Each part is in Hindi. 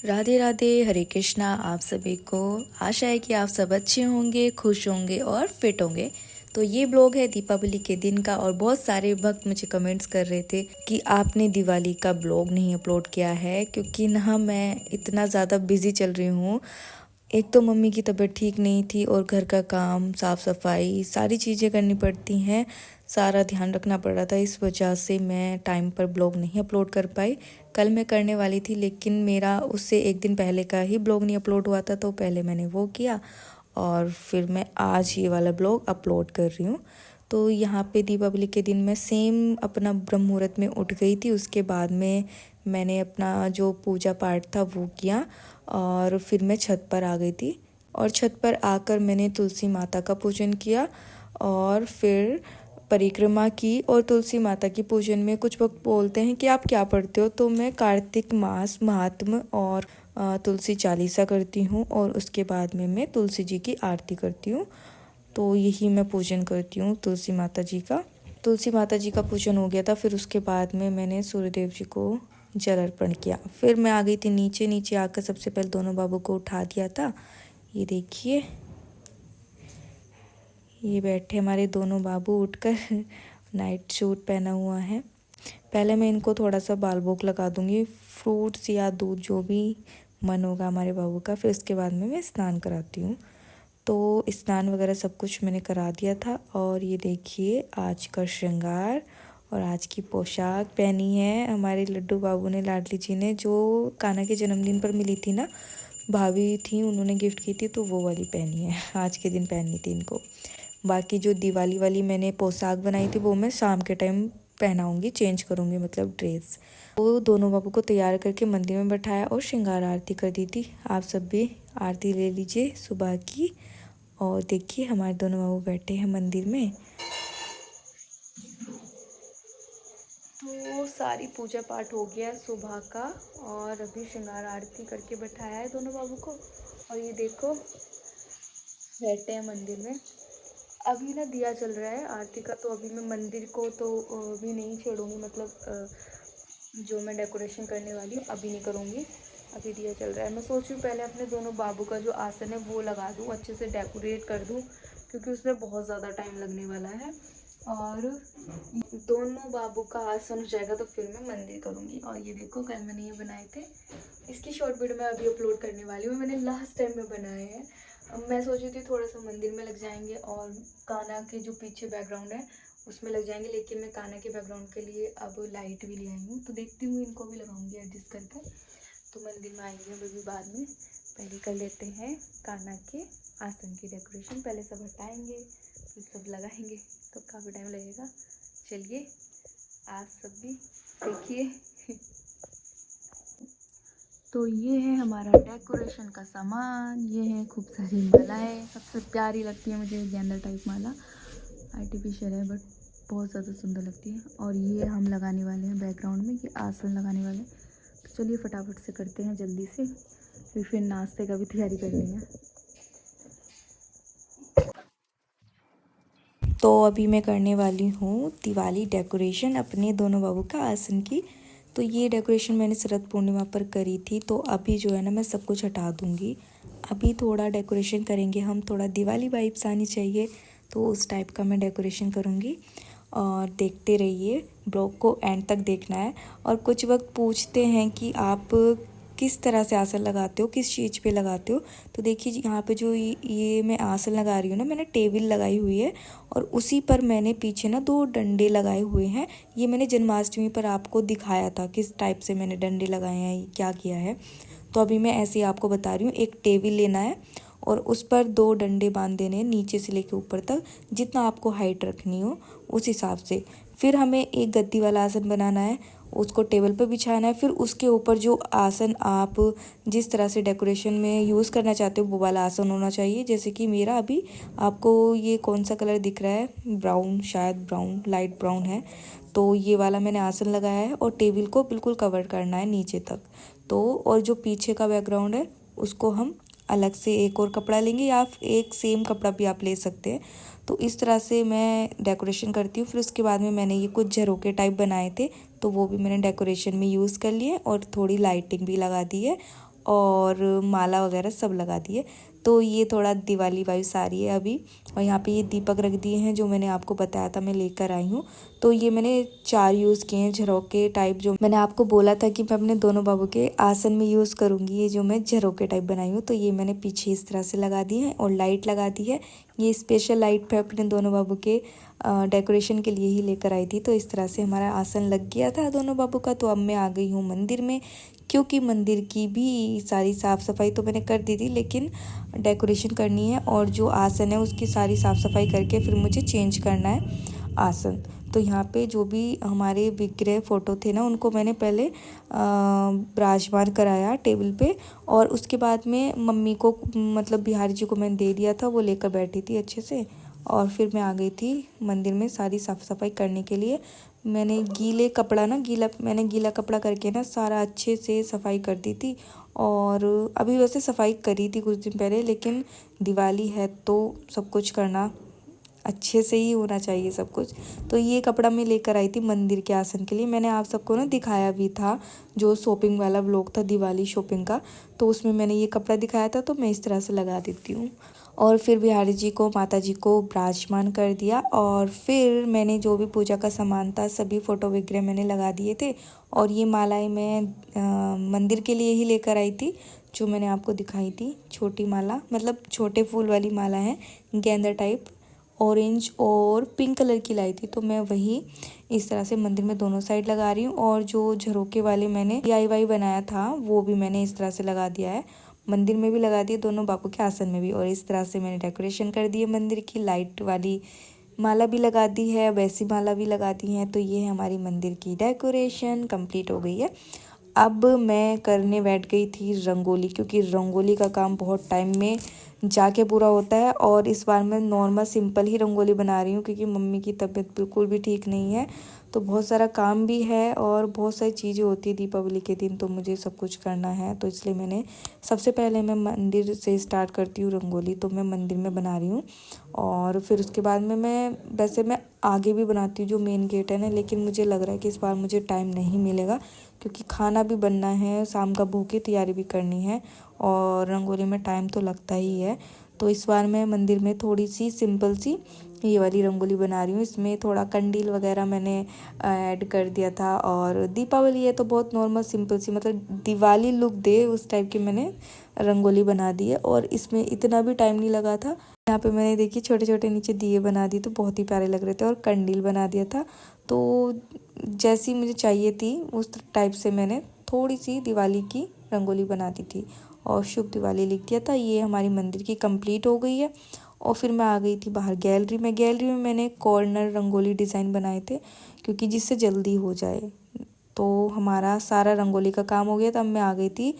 राधे राधे, हरे कृष्णा। आप सभी को आशा है कि आप सब अच्छे होंगे, खुश होंगे और फिट होंगे। तो ये ब्लॉग है दीपावली के दिन का और बहुत सारे भक्त मुझे कमेंट्स कर रहे थे कि आपने दिवाली का ब्लॉग नहीं अपलोड किया है, क्योंकि ना मैं इतना ज़्यादा बिजी चल रही हूँ। एक तो मम्मी की तबीयत ठीक नहीं थी और घर का काम, साफ़ सफाई, सारी चीज़ें करनी पड़ती हैं, सारा ध्यान रखना पड़ रहा था। इस वजह से मैं टाइम पर ब्लॉग नहीं अपलोड कर पाई। कल मैं करने वाली थी, लेकिन मेरा उससे एक दिन पहले का ही ब्लॉग नहीं अपलोड हुआ था, तो पहले मैंने वो किया और फिर मैं आज ये वाला ब्लॉग अपलोड कर रही हूँ। तो यहाँ पे दीपावली के दिन मैं सेम अपना ब्रह्म मुहूर्त में उठ गई थी। उसके बाद में मैंने अपना जो पूजा पाठ था वो किया और फिर मैं छत पर आ गई थी। और छत पर आकर मैंने तुलसी माता का पूजन किया और फिर परिक्रमा की। और तुलसी माता की पूजन में कुछ लोग बोलते हैं कि आप क्या पढ़ते हो, तो मैं कार्तिक मास महात्म और तुलसी चालीसा करती हूँ और उसके बाद में मैं तुलसी जी की आरती करती हूँ। तो यही मैं पूजन करती हूँ तुलसी माता जी का। तुलसी माता जी का पूजन हो गया था, फिर उसके बाद में मैंने सूर्यदेव जी को जल अर्पण किया। फिर मैं आ गई थी नीचे। नीचे आकर सबसे पहले दोनों बाबू को उठा दिया था। ये देखिए, ये बैठे हमारे दोनों बाबू उठकर नाइट सूट पहना हुआ है। पहले मैं इनको थोड़ा सा बाल भोग लगा दूंगी, फ्रूट्स या दूध जो भी मन होगा हमारे बाबू का। फिर उसके बाद में मैं स्नान कराती हूँ। तो स्नान वगैरह सब कुछ मैंने करा दिया था। और ये देखिए आज का श्रृंगार और आज की पोशाक पहनी है हमारे लड्डू बाबू ने, लाडली जी ने, जो कान्हा के जन्मदिन पर मिली थी ना, भाभी थी उन्होंने गिफ्ट की थी, तो वो वाली पहनी है। आज के दिन पहननी थी इनको। बाकी जो दिवाली वाली मैंने पोशाक बनाई थी वो मैं शाम के टाइम पहनाऊंगी, चेंज करूंगी मतलब ड्रेस। वो दोनों बाबू को तैयार करके मंदिर में बैठाया और श्रृंगार आरती कर दी थी। आप सब भी आरती ले लीजिए सुबह की। और देखिए हमारे दोनों बाबू बैठे हैं मंदिर में। तो सारी पूजा पाठ हो गया सुबह का और अभी श्रृंगार आरती करके बैठाया है दोनों बाबू को। और ये देखो बैठे हैं मंदिर में। अभी ना दिया चल रहा है आरती का, तो अभी मैं मंदिर को तो अभी नहीं छेड़ूंगी, मतलब जो मैं डेकोरेशन करने वाली हूँ अभी नहीं करूँगी। अभी दिया चल रहा है। मैं सोच रही हूँ पहले अपने दोनों बाबू का जो आसन है वो लगा दूँ, अच्छे से डेकोरेट कर दूँ, क्योंकि उसमें बहुत ज़्यादा टाइम लगने वाला है। और दोनों बाबू का आसन हो जाएगा तो फिर मैं मंदिर करूँगी। और ये देखो कल मैंने ये बनाए थे, इसकी शॉर्ट वीडियो मैं अभी अपलोड करने वाली हूँ। मैंने लास्ट टाइम में बनाए हैं। मैं सोची थी थोड़ा सा मंदिर में लग जाएंगे और कान्हा के जो पीछे बैकग्राउंड है उसमें लग जाएंगे, लेकिन मैं कान्हा के बैकग्राउंड के लिए अब लाइट भी ले आई हूँ, तो देखती हूँ इनको भी लगाऊंगी एडजस्ट करके। तो मंदिर में आएंगे हम अभी बाद में। पहले कर लेते हैं कान्हा के आसन की डेकोरेशन। पहले सब हटाएंगे फिर सब लगाएंगे, तो काफ़ी टाइम लगेगा। चलिए आज सब भी देखिए। तो ये है हमारा डेकोरेशन का सामान। ये है खूब सारी मालाएं, सबसे प्यारी लगती है मुझे गेंदा टाइप माला। आर्टिफिशियल है बट बहुत ज़्यादा सुंदर लगती है। और ये हम लगाने वाले हैं बैकग्राउंड में, ये आसन लगाने वाले हैं। तो चलिए फटाफट से करते हैं जल्दी से, फिर नाश्ते का भी तैयारी करनी है। तो अभी मैं करने वाली हूँ दिवाली डेकोरेशन अपने दोनों बाबू का आसन की। तो ये डेकोरेशन मैंने शरद पूर्णिमा पर करी थी, तो अभी जो है ना मैं सब कुछ हटा दूँगी। अभी थोड़ा डेकोरेशन करेंगे हम, थोड़ा दिवाली वाइब्स आनी चाहिए, तो उस टाइप का मैं डेकोरेशन करूँगी। और देखते रहिए, ब्लॉग को एंड तक देखना है। और कुछ वक्त पूछते हैं कि आप किस तरह से आसन लगाते हो, किस चीज़ पे लगाते हो। तो देखिए यहाँ पे जो ये मैं आसन लगा रही हूँ ना, मैंने टेबल लगाई हुई है और उसी पर मैंने पीछे ना 2 डंडे लगाए हुए हैं। ये मैंने जन्माष्टमी पर आपको दिखाया था किस टाइप से मैंने डंडे लगाए हैं, क्या किया है। तो अभी मैं ऐसे ही आपको बता रही हूँ। एक टेबल लेना है और उस पर 2 डंडे बांध देने हैं, नीचे से लेकर ऊपर तक, जितना आपको हाइट रखनी हो उस हिसाब से। फिर हमें एक गद्दी वाला आसन बनाना है, उसको टेबल पर बिछाना है। फिर उसके ऊपर जो आसन आप जिस तरह से डेकोरेशन में यूज़ करना चाहते हो वो वाला आसन होना चाहिए। जैसे कि मेरा अभी आपको ये कौन सा कलर दिख रहा है, ब्राउन, शायद ब्राउन, लाइट ब्राउन है। तो ये वाला मैंने आसन लगाया है और टेबल को बिल्कुल कवर करना है नीचे तक। तो और जो पीछे का बैकग्राउंड है उसको हम अलग से एक और कपड़ा लेंगे, या एक सेम कपड़ा भी आप ले सकते हैं। तो इस तरह से मैं डेकोरेशन करती हूँ। फिर उसके बाद में मैंने ये कुछ झरोके टाइप बनाए थे, तो वो भी मैंने डेकोरेशन में यूज़ कर लिए और थोड़ी लाइटिंग भी लगा दी है। और माला वगैरह सब लगा दिए। तो ये थोड़ा दिवाली वाइब्स आ रही है अभी। और यहाँ पे ये दीपक रख दिए हैं जो मैंने आपको बताया था मैं लेकर आई हूँ। तो ये मैंने 4 यूज़ किए हैं झरोके टाइप, जो मैंने आपको बोला था कि मैं अपने दोनों बाबू के आसन में यूज़ करूँगी। ये जो मैं झरोके टाइप बनाई हूँ तो ये मैंने पीछे इस तरह से लगा दी है और लाइट लगा दी है। ये स्पेशल लाइट मैं अपने दोनों बाबू के डेकोरेशन के लिए ही लेकर आई थी। तो इस तरह से हमारा आसन लग गया था दोनों बाबू का। तो अब मैं आ गई हूँ मंदिर में, क्योंकि मंदिर की भी सारी साफ़ सफाई तो मैंने कर दी थी, लेकिन डेकोरेशन करनी है और जो आसन है उसकी सारी साफ़ सफाई करके फिर मुझे चेंज करना है आसन। तो यहाँ पे जो भी हमारे विग्रह फ़ोटो थे ना, उनको मैंने पहले विराजमान कराया टेबल पे, और उसके बाद में मम्मी को, मतलब बिहारी जी को मैंने दे दिया था, वो लेकर बैठी थी अच्छे से। और फिर मैं आ गई थी मंदिर में सारी साफ़ सफाई करने के लिए। मैंने गीला कपड़ा करके ना सारा अच्छे से सफाई कर दी थी। और अभी वैसे सफाई करी थी कुछ दिन पहले, लेकिन दिवाली है तो सब कुछ करना अच्छे से ही होना चाहिए सब कुछ। तो ये कपड़ा मैं लेकर आई थी मंदिर के आसन के लिए। मैंने आप सबको ना दिखाया भी था, जो शॉपिंग वाला व्लॉग था दिवाली शॉपिंग का, तो उसमें मैंने ये कपड़ा दिखाया था। तो मैं इस तरह से लगा देती हूँ। और फिर बिहारी जी को, माता जी को विराजमान कर दिया। और फिर मैंने जो भी पूजा का सामान था सभी फ़ोटो वगैरह मैंने लगा दिए थे। और ये मालाएं मैं मंदिर के लिए ही लेकर आई थी, जो मैंने आपको दिखाई थी। छोटी माला, मतलब छोटे फूल वाली माला है, गेंदा टाइप, ऑरेंज और पिंक कलर की लाई थी। तो मैं वही इस तरह से मंदिर में दोनों साइड लगा रही हूँ। और जो झरोके वाले मैंने DIY बनाया था वो भी मैंने इस तरह से लगा दिया है, मंदिर में भी लगा दिए, दोनों बापू के आसन में भी। और इस तरह से मैंने डेकोरेशन कर दी है मंदिर की। लाइट वाली माला भी लगा दी है, वैसी माला भी लगा दी है। तो ये है हमारी मंदिर की डेकोरेशन कंप्लीट हो गई है। अब मैं करने बैठ गई थी रंगोली, क्योंकि रंगोली का काम बहुत टाइम में जाके पूरा होता है। और इस बार मैं नॉर्मल सिंपल ही रंगोली बना रही हूँ, क्योंकि मम्मी की तबीयत बिल्कुल भी ठीक नहीं है। तो बहुत सारा काम भी है और बहुत सारी चीज़ें होती है दीपावली के दिन, तो मुझे सब कुछ करना है। तो इसलिए मैंने सबसे पहले मैं मंदिर से स्टार्ट करती हूँ रंगोली। तो मैं मंदिर में बना रही हूँ। और फिर उसके बाद में मैं आगे भी बनाती हूँ जो मेन गेट है ना, लेकिन मुझे लग रहा है कि इस बार मुझे टाइम नहीं मिलेगा, क्योंकि खाना भी बनना है, शाम का भोग की तैयारी भी करनी है, और रंगोली में टाइम तो लगता ही है। तो इस बार मैं मंदिर में थोड़ी सी सिंपल सी ये वाली रंगोली बना रही हूँ। इसमें थोड़ा कंडील वगैरह मैंने ऐड कर दिया था। और दीपावली है तो बहुत नॉर्मल सिंपल सी, मतलब दिवाली लुक दे उस टाइप की मैंने रंगोली बना दी है। और इसमें इतना भी टाइम नहीं लगा था। यहाँ पे मैंने देखिए छोटे छोटे नीचे दिए बना दिए, तो बहुत ही प्यारे लग रहे थे। और कंडील बना दिया था। तो जैसी मुझे चाहिए थी उस टाइप से मैंने थोड़ी सी दिवाली की रंगोली बना दी थी और शुभ दिवाली लिख दिया था। ये हमारी मंदिर की कंप्लीट हो गई है। और फिर मैं आ गई थी बाहर गैलरी में मैंने कॉर्नर रंगोली डिज़ाइन बनाए थे, क्योंकि जिससे जल्दी हो जाए। तो हमारा सारा रंगोली का काम हो गया। तब मैं आ गई थी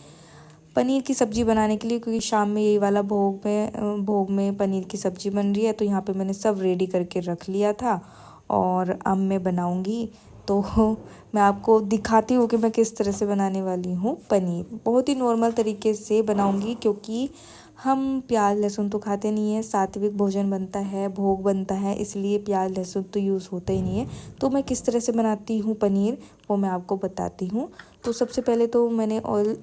पनीर की सब्ज़ी बनाने के लिए, क्योंकि शाम में यही वाला भोग में पनीर की सब्ज़ी बन रही है। तो यहाँ पे मैंने सब रेडी करके रख लिया था और अब मैं बनाऊँगी। तो मैं आपको दिखाती हूँ कि मैं किस तरह से बनाने वाली हूँ पनीर। बहुत ही नॉर्मल तरीके से बनाऊँगी, क्योंकि हम प्याज लहसुन तो खाते नहीं है, सात्विक भोजन बनता है, भोग बनता है, इसलिए प्याज लहसुन तो यूज़ होता ही नहीं है। तो मैं किस तरह से बनाती हूँ पनीर वो मैं आपको बताती हूँ। तो सबसे पहले तो मैंने ऑयल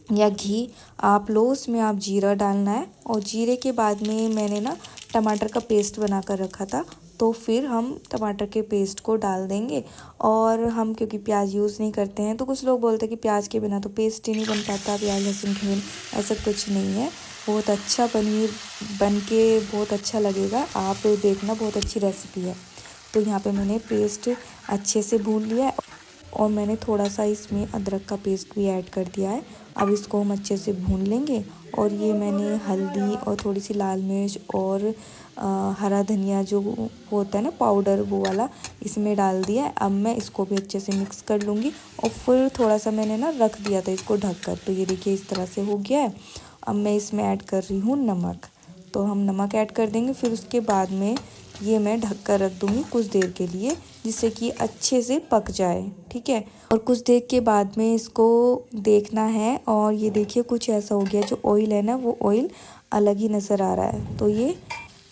या घी आप लो, उसमें आप जीरा डालना है। और जीरे के बाद में मैंने ना टमाटर का पेस्ट बना कर रखा था, तो फिर हम टमाटर के पेस्ट को डाल देंगे। और हम क्योंकि प्याज यूज़ नहीं करते हैं, तो कुछ लोग बोलते हैं कि प्याज के बिना तो पेस्ट ही नहीं बन पाता, प्याज लहसुन के बिना। ऐसा कुछ नहीं है, बहुत अच्छा पनीर बन के बहुत अच्छा लगेगा। आप देखना, बहुत अच्छी रेसिपी है। तो यहाँ पे मैंने पेस्ट अच्छे से भून लिया है और मैंने थोड़ा सा इसमें अदरक का पेस्ट भी ऐड कर दिया है। अब इसको हम अच्छे से भून लेंगे। और ये मैंने हल्दी और थोड़ी सी लाल मिर्च और हरा धनिया जो होता है ना पाउडर, वो वाला इसमें डाल दिया है। अब मैं इसको भी अच्छे से मिक्स कर लूँगी। और फिर थोड़ा सा मैंने ना रख दिया था इसको ढककर। तो ये देखिए इस तरह से हो गया है। अब मैं इसमें ऐड कर रही हूँ नमक। तो हम नमक ऐड कर देंगे। फिर उसके बाद में ये मैं ढक कर रख दूँगी कुछ देर के लिए, जिससे कि अच्छे से पक जाए। ठीक है। और कुछ देर के बाद में इसको देखना है। और ये देखिए कुछ ऐसा हो गया, जो ऑयल है ना वो ऑयल अलग ही नज़र आ रहा है। तो ये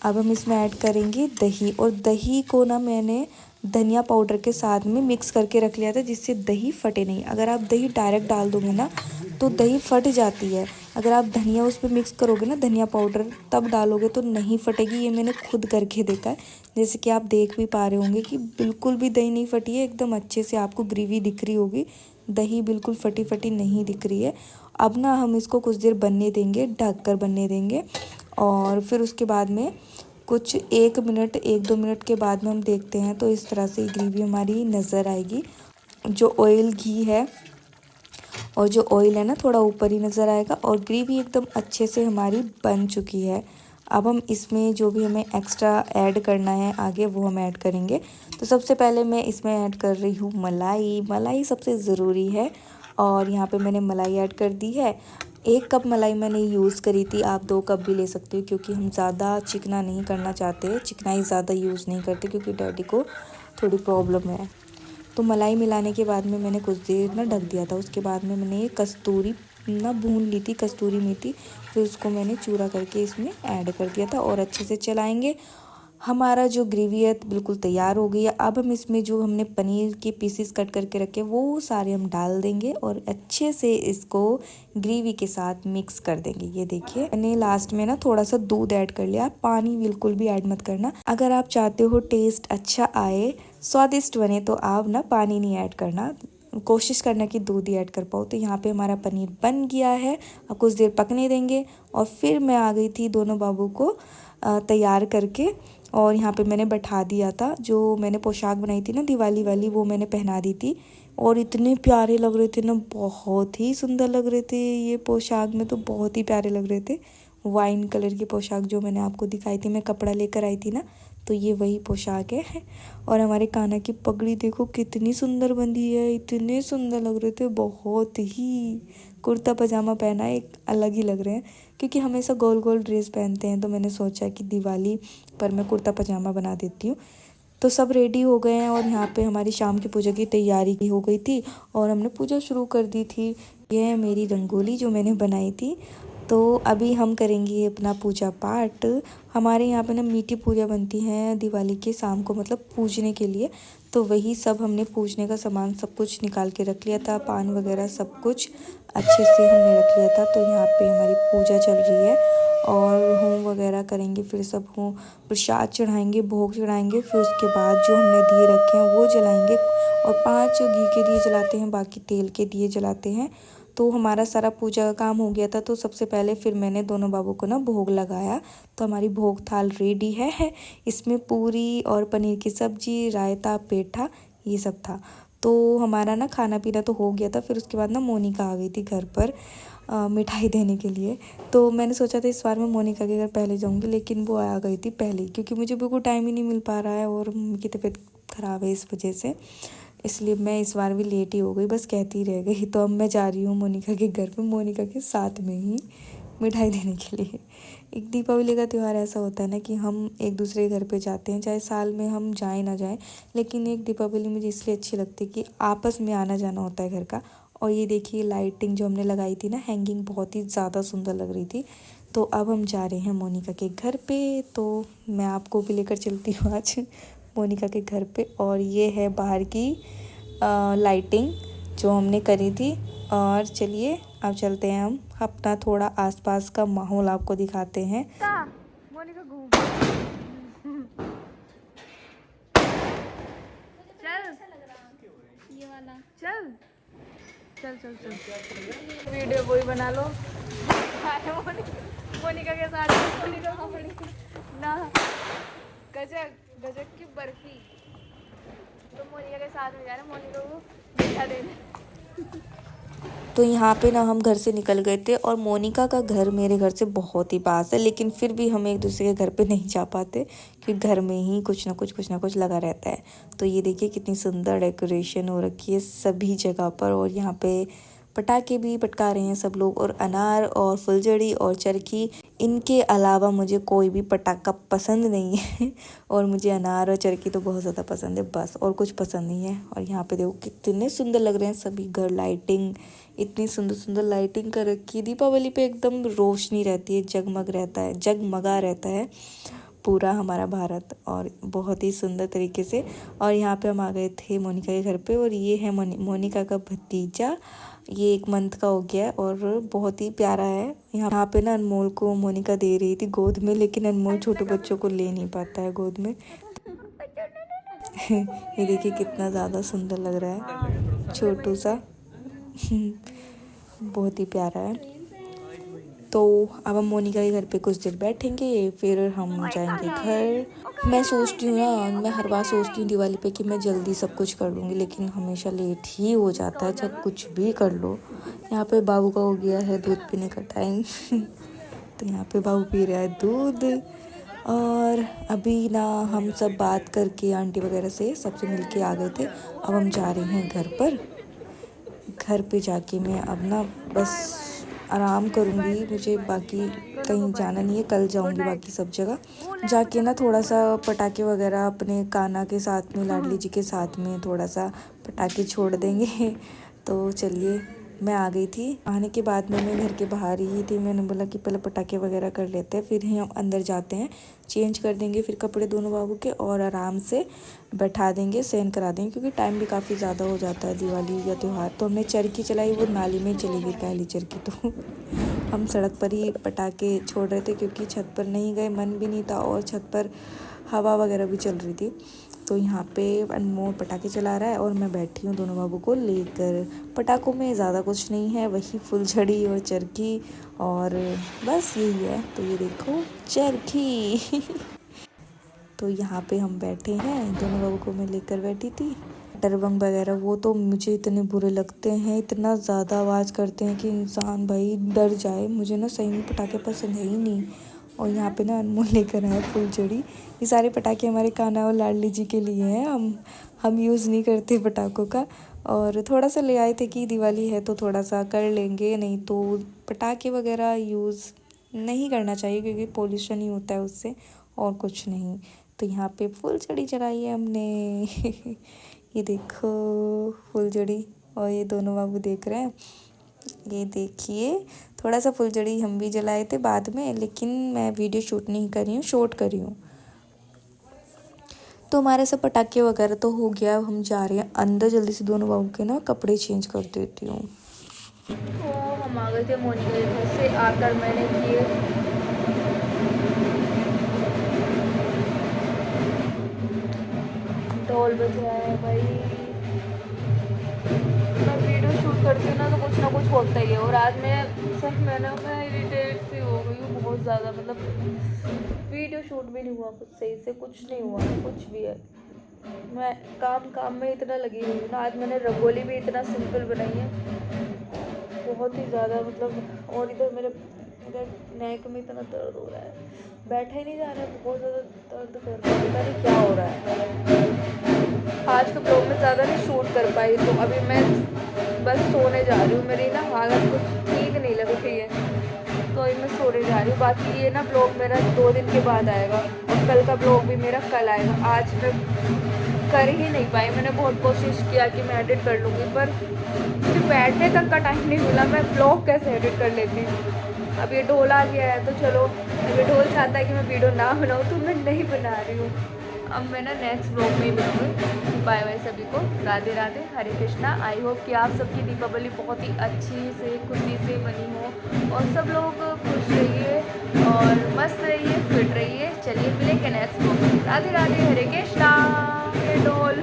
अब हम इसमें ऐड करेंगे दही। और दही को ना मैंने धनिया पाउडर के साथ में मिक्स करके रख लिया था, जिससे दही फटे नहीं। अगर आप दही डायरेक्ट डाल दोगे ना तो दही फट जाती है। अगर आप धनिया उस पर मिक्स करोगे ना, धनिया पाउडर, तब डालोगे तो नहीं फटेगी। ये मैंने खुद करके देखा है। जैसे कि आप देख भी पा रहे होंगे कि बिल्कुल भी दही नहीं फटी है, एकदम अच्छे से आपको ग्रेवी दिख रही होगी। दही बिल्कुल फटी फटी नहीं दिख रही है। अब ना हम इसको कुछ देर बनने देंगे, ढक कर बनने देंगे। और फिर उसके बाद में कुछ 1-2 मिनट के बाद में हम देखते हैं तो इस तरह से ग्रेवी हमारी नज़र आएगी। जो ऑयल घी है और जो ऑयल है ना, थोड़ा ऊपर ही नज़र आएगा और ग्रेवी एकदम अच्छे से हमारी बन चुकी है। अब हम इसमें जो भी हमें एक्स्ट्रा ऐड करना है आगे, वो हम ऐड करेंगे। तो सबसे पहले मैं इसमें ऐड कर रही हूँ मलाई। मलाई सबसे ज़रूरी है और यहाँ पे मैंने मलाई ऐड कर दी है। 1 कप मलाई मैंने यूज़ करी थी, आप 2 कप भी ले सकते हो क्योंकि हम ज़्यादा चिकना नहीं करना चाहते। चिकनाई ज़्यादा यूज़ नहीं करते क्योंकि डैडी को थोड़ी प्रॉब्लम है। तो मलाई मिलाने के बाद में मैंने कुछ देर ना ढक दिया था। उसके बाद में मैंने कस्तूरी ना भून ली थी, कस्तूरी मेथी, फिर उसको मैंने चूरा करके इसमें ऐड कर दिया था और अच्छे से चलाएंगे। हमारा जो ग्रेवी है बिल्कुल तैयार हो गई है। अब हम इसमें जो हमने पनीर के पीसेस कट करके रखे वो सारे हम डाल देंगे और अच्छे से इसको ग्रेवी के साथ मिक्स कर देंगे। ये देखिए, मैंने लास्ट में ना थोड़ा सा दूध ऐड कर लिया। पानी बिल्कुल भी ऐड मत करना। अगर आप चाहते हो टेस्ट अच्छा आए, स्वादिष्ट बने, तो आप ना पानी नहीं ऐड करना, कोशिश करना कि दूध ही ऐड कर पाओ। तो यहाँ पे हमारा पनीर बन गया है। अब कुछ देर पकने देंगे और फिर मैं आ गई थी दोनों बाबू को तैयार करके और यहाँ पे मैंने बैठा दिया था। जो मैंने पोशाक बनाई थी ना दिवाली वाली, वो मैंने पहना दी थी और इतने प्यारे लग रहे थे ना, बहुत ही सुंदर लग रहे थे। ये पोशाक में तो बहुत ही प्यारे लग रहे थे। वाइन कलर की पोशाक जो मैंने आपको दिखाई थी, मैं कपड़ा लेकर आई थी ना, तो ये वही पोशाक है। और हमारे कान्हा की पगड़ी देखो कितनी सुंदर बंधी है, इतने सुंदर लग रहे थे, बहुत ही। कुर्ता पजामा पहना है, एक अलग ही लग रहे हैं क्योंकि हमेशा गोल गोल ड्रेस पहनते हैं। तो मैंने सोचा कि दिवाली पर मैं कुर्ता पजामा बना देती हूँ। तो सब रेडी हो गए हैं और यहाँ पे हमारी शाम की पूजा की तैयारी हो गई थी और हमने पूजा शुरू कर दी थी। ये है मेरी रंगोली जो मैंने बनाई थी। तो अभी हम करेंगे अपना पूजा पाठ। हमारे यहाँ पे ना मीठी पूरियाँ बनती हैं दिवाली के शाम को, मतलब पूजने के लिए। तो वही सब हमने पूजने का सामान सब कुछ निकाल के रख लिया था, पान वगैरह सब कुछ अच्छे से हमने रख लिया था। तो यहाँ पे हमारी पूजा चल रही है और होम वगैरह करेंगे, फिर सब होम प्रसाद चढ़ाएंगे, भोग चढ़ाएंगे, फिर उसके बाद जो हमने दिए रखे हैं वो जलाएंगे और 5 घी के दिए जलाते हैं, बाकी तेल के दिए जलाते हैं। तो हमारा सारा पूजा का काम हो गया था। तो सबसे पहले फिर मैंने दोनों बाबू को ना भोग लगाया। तो हमारी भोग थाल रेडी है। इसमें पूरी और पनीर की सब्जी, रायता, पेठा, ये सब था। तो हमारा ना खाना पीना तो हो गया था। फिर उसके बाद ना मोनिका आ गई थी घर पर मिठाई देने के लिए। तो मैंने सोचा था इस बार मैं मोनिका के घर पहले जाऊंगी, लेकिन वो आ गई थी पहले क्योंकि मुझे बिल्कुल टाइम ही नहीं मिल पा रहा है और मम्मी की तबीयत ख़राब है इस वजह से, इसलिए मैं इस बार भी लेट ही हो गई, बस कहती ही रह गई। तो अब मैं जा रही हूँ मोनिका के घर पे, मोनिका के साथ में ही मिठाई देने के लिए। एक दीपावली का त्यौहार ऐसा होता है ना कि हम एक दूसरे के घर पे जाते हैं, चाहे साल में हम जाएं ना जाएं, लेकिन एक दीपावली मुझे इसलिए अच्छी लगती है कि आपस में आना जाना होता है घर का। और ये देखिए लाइटिंग जो हमने लगाई थी ना, हैंगिंग, बहुत ही ज़्यादा सुंदर लग रही थी। तो अब हम जा रहे हैं मोनिका के घर पे। तो मैं आपको भी लेकर चलती हूँ आज मोनिका के घर पे। और ये है बाहर की लाइटिंग जो हमने करी थी। और चलिए अब चलते हैं, हम अपना थोड़ा आसपास का माहौल आपको दिखाते हैं। मोनिका घूम चल, ये वाला चल चल चल चल, वीडियो कोई बना लो। मोनिका के साथ मोनिका ना गजक गजक की बर्फी। तो मोनिका के साथ में जा रहे हैं, मोनिका को मीठा देने। तो यहाँ पे ना हम घर से निकल गए थे और मोनिका का घर मेरे घर से बहुत ही पास है, लेकिन फिर भी हम एक दूसरे के घर पे नहीं जा पाते क्योंकि घर में ही कुछ ना कुछ लगा रहता है। तो ये देखिए कितनी सुंदर डेकोरेशन हो रखी है सभी जगह पर। और यहाँ पे पटाखे भी पटका रहे हैं सब लोग, और अनार और फुलझड़ी और चरखी, इनके अलावा मुझे कोई भी पटाखा पसंद नहीं है। और मुझे अनार और चरखी तो बहुत ज़्यादा पसंद है, बस और कुछ पसंद नहीं है। और यहाँ पे देखो कितने सुंदर लग रहे हैं सभी घर, लाइटिंग, इतनी सुंदर सुंदर लाइटिंग कर रखी है। दीपावली पे एकदम रोशनी रहती है, जगमग रहता है, जगमगा रहता है पूरा हमारा भारत, और बहुत ही सुंदर तरीके से। और यहाँ पे हम आ गए थे मोनिका के घर पे, और ये है मोनिका का भतीजा, ये 1 मंथ का हो गया है और बहुत ही प्यारा है। यहाँ पे ना अनमोल को मोनिका दे रही थी गोद में, लेकिन अनमोल छोटे बच्चों को ले नहीं पाता है गोद में। ये देखिए कितना ज़्यादा सुंदर लग रहा है, छोटू सा। बहुत ही प्यारा है। तो अब हम मोनिका के घर पे कुछ देर बैठेंगे, फिर हम जाएंगे घर। मैं सोचती हूँ ना, मैं हर बार सोचती हूँ दिवाली पे कि मैं जल्दी सब कुछ कर लूँगी, लेकिन हमेशा लेट ही हो जाता है जब कुछ भी कर लो। यहाँ पे बाबू का हो गया है दूध पीने का टाइम। तो यहाँ पे बाबू पी रहा है दूध। और अभी ना हम सब बात करके आंटी वगैरह से सबसे मिलके आ गए थे। अब हम जा रहे हैं घर पर। घर पे जाके मैं अब ना बस आराम करूँगी, मुझे बाकी कहीं जाना नहीं है। कल जाऊँगी बाकी सब जगह जाके ना थोड़ा सा पटाखे वगैरह अपने कान्हा के साथ में, लाडली जी के साथ में थोड़ा सा पटाखे छोड़ देंगे। तो चलिए, मैं आ गई थी। आने के बाद में मैं घर के बाहर ही थी। मैंने बोला कि पहले पटाखे वगैरह कर लेते हैं, फिर ही हम अंदर जाते हैं, चेंज कर देंगे फिर कपड़े दोनों बाबू के, और आराम से बैठा देंगे, सेन करा देंगे, क्योंकि टाइम भी काफ़ी ज़्यादा हो जाता है दिवाली या त्यौहार। तो हमने चरखी चलाई, वो नाली में चली गई पहली चरखी। तो हम सड़क पर ही पटाखे छोड़ रहे थे, क्योंकि छत पर नहीं गए, मन भी नहीं था, और छत पर हवा वगैरह भी चल रही थी। तो यहाँ पे अनमोल पटाखे चला रहा है और मैं बैठी हूँ दोनों बाबू को लेकर। पटाखों में ज़्यादा कुछ नहीं है, वही फुलझड़ी और चरखी, और बस यही है। तो ये देखो चरखी। तो यहाँ पे हम बैठे हैं, दोनों बाबू को मैं लेकर बैठी थी। डरबंग वगैरह वो तो मुझे इतने बुरे लगते हैं, इतना ज़्यादा आवाज़ करते हैं कि इंसान भाई डर जाए। मुझे ना सही में पटाखे पसंद है ही नहीं। और यहाँ पे ना अनमोल लेकर आया फुलझड़ी। ये सारे पटाखे हमारे कान्हा और लाडली जी के लिए हैं, हम यूज़ नहीं करते पटाखों का। और थोड़ा सा ले आए थे कि दिवाली है तो थोड़ा सा कर लेंगे, नहीं तो पटाखे वगैरह यूज़ नहीं करना चाहिए, क्योंकि पोल्यूशन ही होता है उससे, और कुछ नहीं। तो यहाँ पे फुलझड़ी चढ़ाई है हमने। ये देखो फुलझड़ी, और ये दोनों बाबू देख रहे हैं। ये देखिए, थोड़ा सा फुलझड़ी हम भी जलाए थे बाद में, लेकिन मैं वीडियो शूट नहीं कर रही हूँ, शॉर्ट कर रही हूँ। तो हमारे सब पटाखे वगैरह तो हो गया। हम जा रहे हैं अंदर, जल्दी से दोनों बाबू के ना कपड़े चेंज कर देती हूँ। तो हम आ गए थे मोनिका के घर से। आकर मैंने किए ढोल बज रहा है भाई। मैं वीडियो शूट करती हूँ ना कुछ होता ही है। और आज मैं इरिटेट सी हो गई हूँ बहुत ज़्यादा, मतलब वीडियो शूट भी नहीं हुआ कुछ सही से, कुछ नहीं हुआ कुछ भी है। मैं काम में इतना लगी हुई हूँ ना। आज मैंने रंगोली भी इतना सिंपल बनाई है, बहुत ही ज़्यादा मतलब। और इधर मेरे नेक में इतना दर्द हो रहा है, बैठा ही नहीं जा रहा है, बहुत ज़्यादा दर्द कर रहा है, पता नहीं क्या हो रहा है। आज के ब्लॉग में ज़्यादा नहीं शूट कर पाई, तो अभी मैं बस सोने जा रही हूँ। मेरी ना हालत कुछ ठीक नहीं लग रही है, तो अभी मैं सोने जा रही हूँ। बाकी ये ना ब्लॉग मेरा 2 दिन के बाद आएगा, और कल का ब्लॉग भी मेरा कल आएगा। आज मैं कर ही नहीं पाई। मैंने बहुत कोशिश किया कि मैं एडिट कर लूँगी, पर मुझे बैठने तक का टाइम नहीं मिला। मैं ब्लॉग कैसे एडिट कर लेती। अब ये ढोल आ गया है, तो चलो, अब ये ढोल चाहता है कि मैं वीडियो ना बनाऊँ, तो मैं नहीं बना रही हूँ। अब मैं ना नेक्स्ट ब्लॉग में ही मिलूँगी। बाय बाय सभी को, राधे राधे, हरे कृष्णा। आई होप कि आप सबकी दीपावली बहुत ही अच्छी से खुशी से बनी हो, और सब लोग खुश रहिए और मस्त रहिए, फिट रहिए। चलिए मिलेंगे नेक्स्ट ब्लॉग में। राधे राधे, हरे कृष्णा। ये ढोल